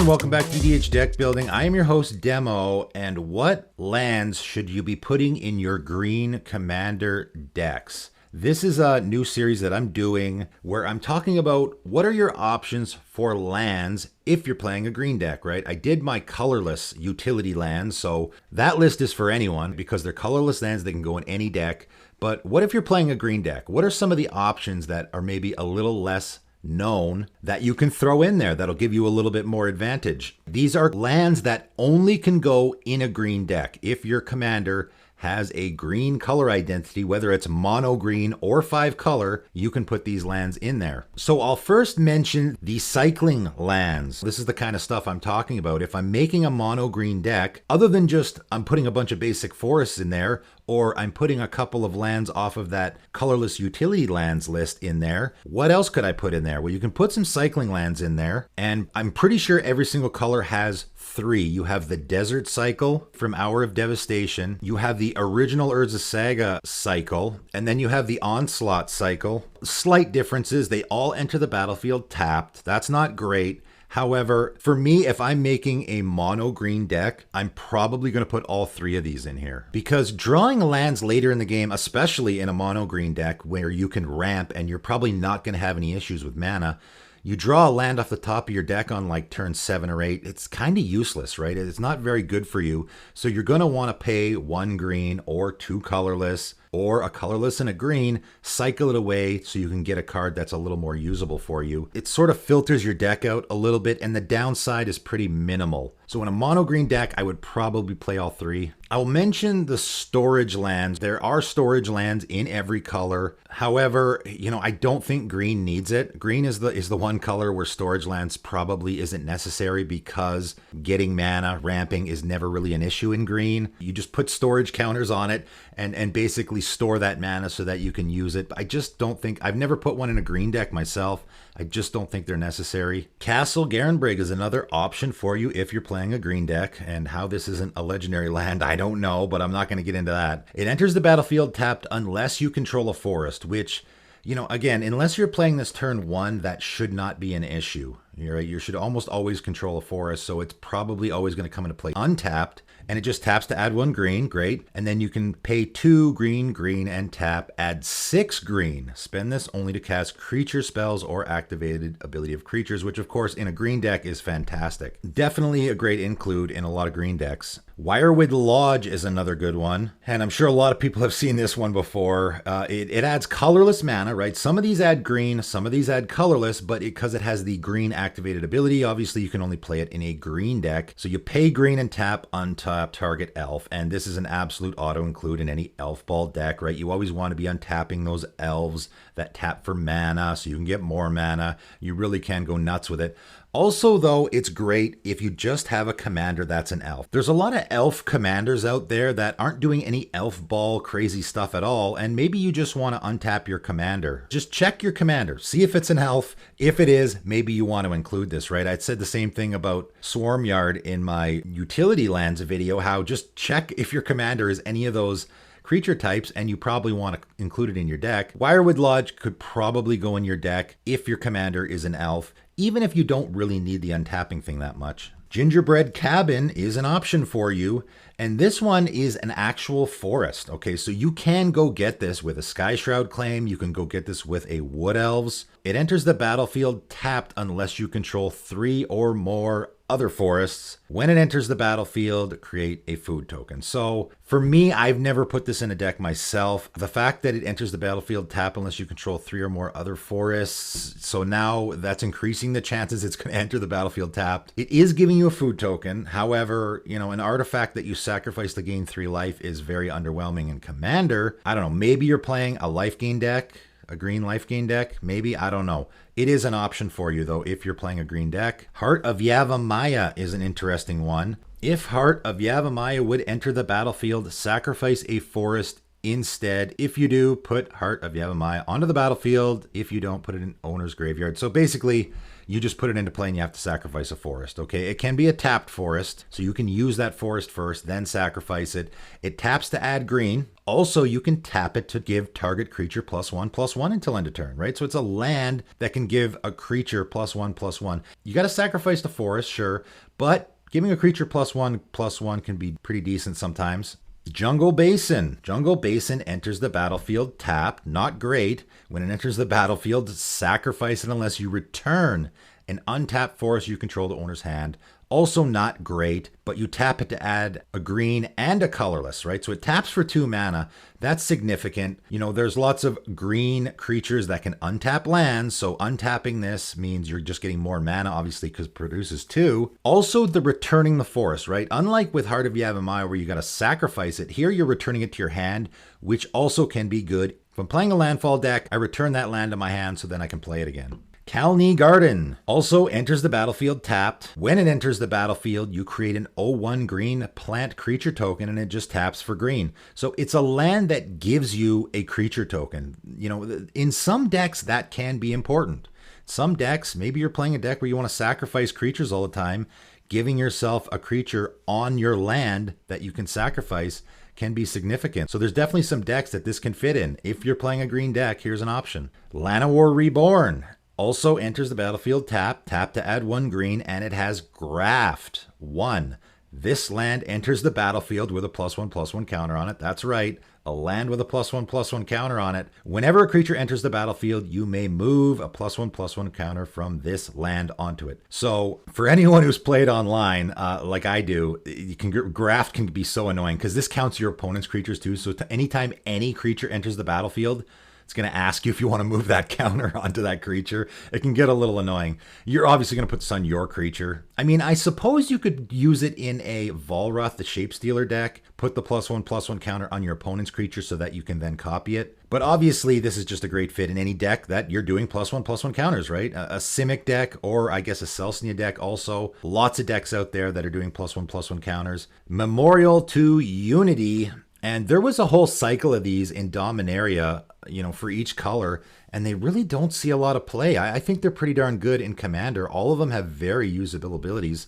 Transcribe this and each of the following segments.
welcome back to EDH Deck Building. I am your host, Demo, and what lands should you be putting in your green commander decks? This is a new series that I'm doing where I'm talking about what are your options for lands if you're playing a green deck, right? I did my colorless utility lands, so that list is for anyone because they're colorless lands that can go in any deck. But what if you're playing a green deck? What are some of the options that are maybe a little less known that you can throw in there that'll give you a little bit more advantage? These are lands that only can go in a green deck. If your commander has a green color identity, whether it's mono green or 5 color, you can put these lands in there. So I'll first mention the cycling lands. This is the kind of stuff I'm talking about. If I'm making a mono green deck, other than just I'm putting a bunch of basic forests in there, or I'm putting a couple of lands off of that colorless utility lands list in there, what else could I put in there? Well, you can put some cycling lands in there, and I'm pretty sure every single color has 3. You have the Desert Cycle from Hour of Devastation, you have the original Urza Saga cycle, and then you have the Onslaught cycle. Slight differences, they all enter the battlefield tapped. That's not great. However, for me, if I'm making a mono green deck, I'm probably going to put all 3 of these in here. Because drawing lands later in the game, especially in a mono green deck where you can ramp and you're probably not going to have any issues with mana, you draw a land off the top of your deck on like turn 7 or 8, it's kind of useless, right? It's not very good for you. So you're going to want to pay 1 green or 2 colorless, or a colorless and a green, cycle it away so you can get a card that's a little more usable for you. It sort of filters your deck out a little bit, and the downside is pretty minimal. So in a mono green deck, I would probably play all 3. I'll mention the storage lands. There are storage lands in every color. However, I don't think green needs it. Green is the one color where storage lands probably isn't necessary because getting mana, ramping is never really an issue in green. You just put storage counters on it and basically store that mana so that you can use it. I just don't think, I've never put one in a green deck myself. I just don't think they're necessary. Castle Garenbrig is another option for you if you're playing a green deck, and how this isn't a legendary land, I don't know, but I'm not going to get into that. It enters the battlefield tapped unless you control a forest, which, again, unless you're playing this turn 1, that should not be an issue. You should almost always control a forest, so it's probably always going to come into play untapped, and it just taps to add 1 green, great. And then you can pay 2 green, green, and tap, add 6 green. Spend this only to cast creature spells or activated ability of creatures, which of course in a green deck is fantastic. Definitely a great include in a lot of green decks. Wirewood Lodge is another good one, and I'm sure a lot of people have seen this one before. It adds colorless mana, right? Some of these add green, some of these add colorless, but because it has the green activated ability, obviously you can only play it in a green deck. So you pay green and tap, untap target elf, and this is an absolute auto include in any elf ball deck, right? You always want to be untapping those elves that tap for mana so you can get more mana. You really can go nuts with it. Also, though, it's great if you just have a commander that's an elf. There's a lot of elf commanders out there that aren't doing any elf ball crazy stuff at all, and maybe you just want to untap your commander. Just check your commander, see if it's an elf. If it is, maybe you want to include this, right? I'd said the same thing about Swarmyard in my utility lands video, how just check if your commander is any of those creature types, and you probably want to include it in your deck. Wirewood Lodge could probably go in your deck if your commander is an elf, even if you don't really need the untapping thing that much. Gingerbread Cabin is an option for you, and this one is an actual forest. Okay, so you can go get this with a Sky Shroud claim, you can go get this with a Wood Elves. It enters the battlefield tapped unless you control 3 or more other forests. When it enters the battlefield, create a food token. So for me, I've never put this in a deck myself. The fact that it enters the battlefield tap unless you control 3 or more other forests, so now that's increasing the chances it's going to enter the battlefield tapped. It is giving you a food token. However, an artifact that you sacrifice to gain 3 life is very underwhelming in Commander. I don't know, maybe you're playing a life gain deck, a green life gain deck, maybe, I don't know. It is an option for you, though, if you're playing a green deck. Heart of Yavimaya is an interesting one. If Heart of Yavimaya would enter the battlefield, sacrifice a forest instead. If you do, put Heart of Yavimaya onto the battlefield. If you don't, put it in owner's graveyard. So basically, you just put it into play and you have to sacrifice a forest, okay? It can be a tapped forest, so you can use that forest first, then sacrifice it. It taps to add green. Also, you can tap it to give target creature +1/+1 until end of turn, right? So it's a land that can give a creature +1/+1. You got to sacrifice the forest, sure, but giving a creature +1/+1 can be pretty decent sometimes. Jungle Basin. Jungle Basin enters the battlefield tapped. Not great. When it enters the battlefield, sacrifice it unless you return an untapped forest you control to owner's hand. Also not great, but you tap it to add a green and a colorless, right? So it taps for 2 mana. That's significant. You know, there's lots of green creatures that can untap lands, so untapping this means you're just getting more mana, obviously, because it produces 2. Also, the returning the forest, right? Unlike with Heart of Yavimaya, where you got to sacrifice it, here you're returning it to your hand, which also can be good. If I'm playing a landfall deck, I return that land to my hand so then I can play it again. Khalni Garden also enters the battlefield tapped. When it enters the battlefield, you create an 0/1 green plant creature token and it just taps for green. So it's a land that gives you a creature token. You know, in some decks that can be important. Some decks, maybe you're playing a deck where you want to sacrifice creatures all the time. Giving yourself a creature on your land that you can sacrifice can be significant. So there's definitely some decks that this can fit in. If you're playing a green deck, here's an option. Llanowar Reborn also enters the battlefield tap to add 1 green, and it has Graft 1. This land enters the battlefield with a +1/+1 counter on it. That's right, a land with a +1/+1 counter on it. Whenever a creature enters the battlefield, you may move a +1/+1 counter from this land onto it. So for anyone who's played online, like I do, Graft can be so annoying because this counts your opponent's creatures too. So anytime any creature enters the battlefield, it's going to ask you if you want to move that counter onto that creature. It can get a little annoying. You're obviously going to put this on your creature. I mean, I suppose you could use it in a Volrath the Shapestealer deck. Put the +1/+1 counter on your opponent's creature so that you can then copy it. But obviously, this is just a great fit in any deck that you're doing +1/+1 counters, right? A Simic deck, or I guess a Selesnya deck also. Lots of decks out there that are doing +1/+1 counters. Memorial to Unity. And there was a whole cycle of these in Dominaria, you know, for each color, and they really don't see a lot of play. I think they're pretty darn good in Commander. All of them have very usable abilities.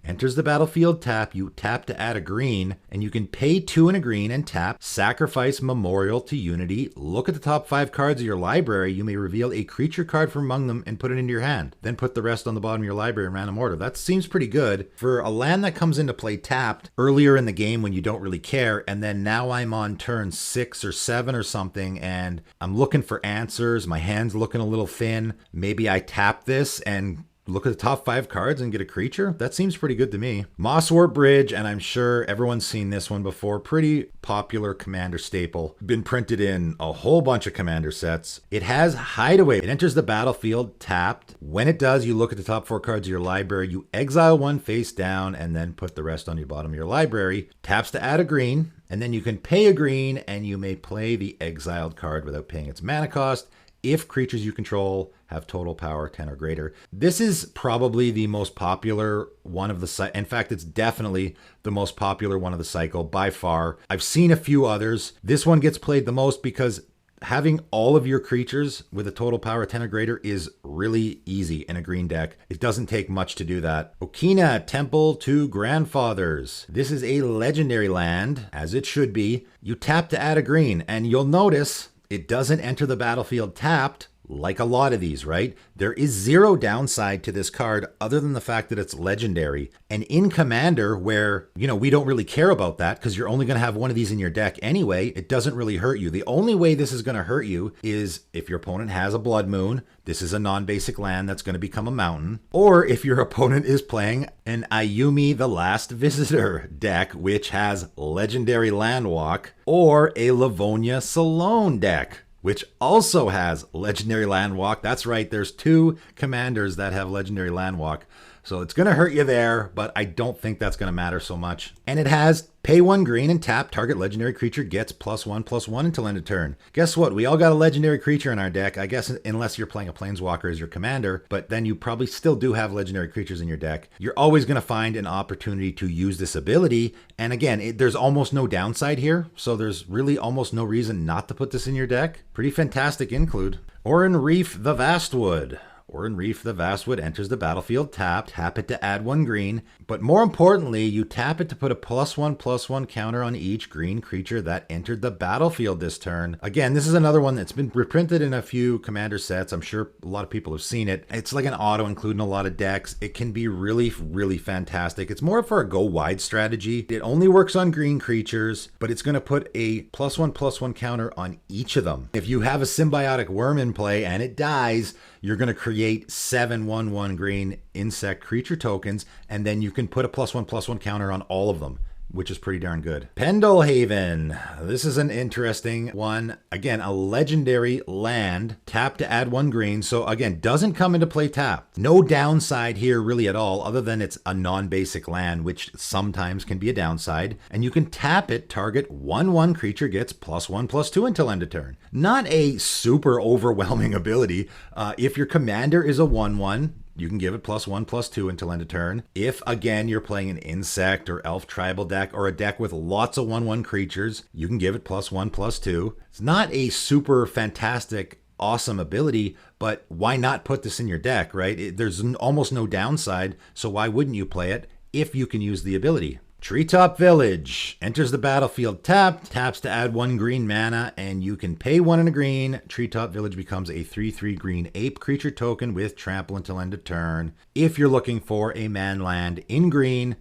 Enters the battlefield tap, you tap to add a green, and you can pay 2 and a green and tap, sacrifice Memorial to Unity, look at the top 5 cards of your library, you may reveal a creature card from among them and put it into your hand. Then put the rest on the bottom of your library in random order. That seems pretty good. For a land that comes into play tapped earlier in the game when you don't really care, and then now I'm on turn 6 or 7 or something, and I'm looking for answers, my hand's looking a little thin, maybe I tap this and look at the top 5 cards and get a creature? That seems pretty good to me. Mosswort Bridge, and I'm sure everyone's seen this one before. Pretty popular Commander staple. Been printed in a whole bunch of Commander sets. It has Hideaway. It enters the battlefield tapped. When it does, you look at the top 4 cards of your library. You exile 1 face down and then put the rest on your bottom of your library. Taps to add a green, and then you can pay a green and you may play the exiled card without paying its mana cost if creatures you control have total power 10 or greater. This is probably the most popular one of the cycle. In fact, it's definitely the most popular one of the cycle by far. I've seen a few others. This one gets played the most because having all of your creatures with a total power 10 or greater is really easy in a green deck. It doesn't take much to do that. Okina, Temple to Grandfathers. This is a legendary land, as it should be. You tap to add a green, and you'll notice it doesn't enter the battlefield tapped like a lot of these, right? There is 0 downside to this card other than the fact that it's legendary. And in Commander, where, you know, we don't really care about that because you're only going to have one of these in your deck anyway, it doesn't really hurt you. The only way this is going to hurt you is if your opponent has a Blood Moon. This is a non-basic land that's going to become a mountain. Or if your opponent is playing an Ayumi the Last Visitor deck, which has legendary Landwalk, or a Livonia Salone deck, which also has legendary Landwalk. That's right, there's 2 commanders that have legendary Landwalk. So it's going to hurt you there, but I don't think that's going to matter so much. And it has pay 1 green and tap, target legendary creature gets +1/+1 until end of turn. Guess what? We all got a legendary creature in our deck, I guess, unless you're playing a Planeswalker as your commander, but then you probably still do have legendary creatures in your deck. You're always going to find an opportunity to use this ability. And again, there's almost no downside here, so there's really almost no reason not to put this in your deck. Pretty fantastic include. Oran Reef the Vastwood. or in Reef the Vastwood enters the battlefield tapped. Tap it to add 1 green. But more importantly, you tap it to put a +1/+1 counter on each green creature that entered the battlefield this turn. Again, this is another one that's been reprinted in a few commander sets. I'm sure a lot of people have seen it. It's like an auto including a lot of decks. It can be really, really fantastic. It's more for a go wide strategy. It only works on green creatures, but it's going to put a +1/+1 counter on each of them. If you have a symbiotic worm in play and it dies, you're going to create 7 1/1 green insect creature tokens, and then you can put a +1/+1 counter on all of them, which is pretty darn good. Pendlehaven. This is an interesting one. Again, a legendary land. Tap to add 1 green. So again, doesn't come into play tapped. No downside here really at all, other than it's a non-basic land, which sometimes can be a downside. And you can tap it, target 1/1 creature gets +1/+2 until end of turn. Not a super overwhelming ability. If your commander is a 1/1, you can give it +1/+2 until end of turn. If, again, you're playing an insect or elf tribal deck or a deck with lots of 1/1 creatures, you can give it +1/+2. It's not a super fantastic, awesome ability, but why not put this in your deck, right? There's almost no downside, so why wouldn't you play it if you can use the ability? Treetop Village enters the battlefield tapped, taps to add 1 green mana, and you can pay 1 and a green. Treetop Village becomes a 3/3 green ape creature token with trample until end of turn. If you're looking for a man land in green,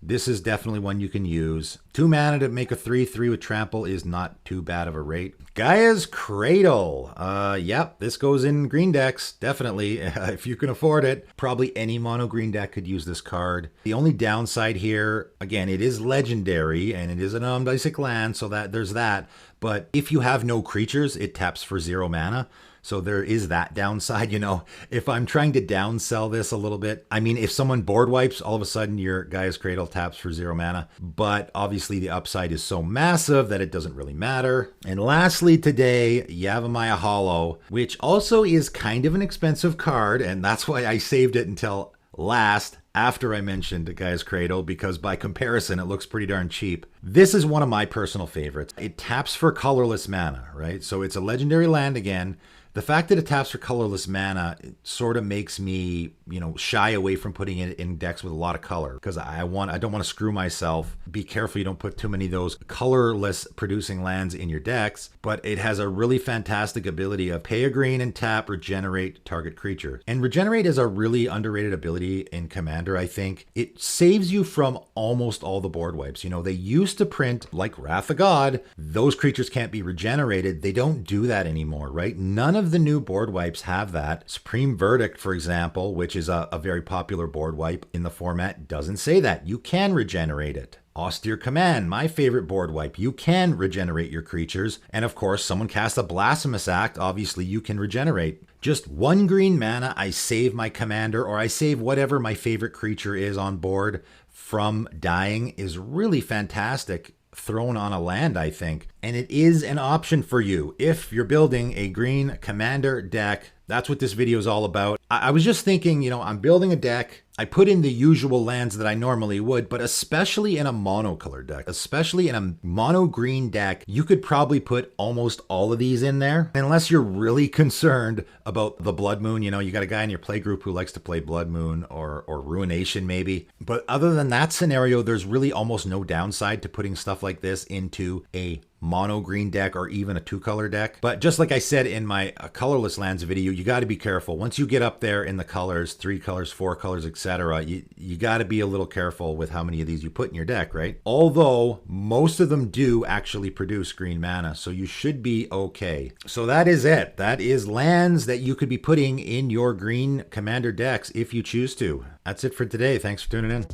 this is definitely one you can use. 2 mana to make a 3/3 with trample is not too bad of a rate. Gaia's Cradle. Yep, this goes in green decks, definitely. If you can afford it, probably any mono green deck could use this card. The only downside here, again, it is legendary and it is a non-basic land, so that there's that. But if you have no creatures, it taps for 0 mana. So there is that downside, you know. If I'm trying to downsell this a little bit, I mean, if someone board wipes, all of a sudden your Gaia's Cradle taps for 0 mana. But obviously the upside is so massive that it doesn't really matter. And lastly today, Yavimaya Hollow, which also is kind of an expensive card. And that's why I saved it until last, after I mentioned Gaia's Cradle, because by comparison, it looks pretty darn cheap. This is one of my personal favorites. It taps for colorless mana, right? So it's a legendary land again. The fact that it taps for colorless mana sort of makes me, shy away from putting it in decks with a lot of color, because I don't want to screw myself. Be careful you don't put too many of those colorless producing lands in your decks, but it has a really fantastic ability of pay a green and tap, regenerate target creature. And regenerate is a really underrated ability in Commander, I think. It saves you from almost all the board wipes. They used to print, like Wrath of God, those creatures can't be regenerated. They don't do that anymore, right? None of the new board wipes have that. Supreme Verdict, for example, which is a very popular board wipe in the format, doesn't say that. You can regenerate it. Austere Command, my favorite board wipe. You can regenerate your creatures. And of course, someone casts a Blasphemous Act. Obviously, you can regenerate. Just 1 green mana, I save my commander, or I save whatever my favorite creature is on board from dying, is really fantastic thrown on a land, I think. And it is an option for you if you're building a green commander deck. That's what this video is all about. I was just thinking, I'm building a deck. I put in the usual lands that I normally would, but especially in a monocolor deck, especially in a mono green deck, you could probably put almost all of these in there. Unless you're really concerned about the Blood Moon, you got a guy in your play group who likes to play Blood Moon or Ruination maybe. But other than that scenario, there's really almost no downside to putting stuff like this into a mono green deck or even a 2-color deck. But just like I said in my colorless lands video, you got to be careful. Once you get up there in the colors, 3 colors, 4 colors, etc., you got to be a little careful with how many of these you put in your deck, right? Although most of them do actually produce green mana, so you should be okay. So that is it. That is lands that you could be putting in your green commander decks if you choose to. That's it for today. Thanks for tuning in.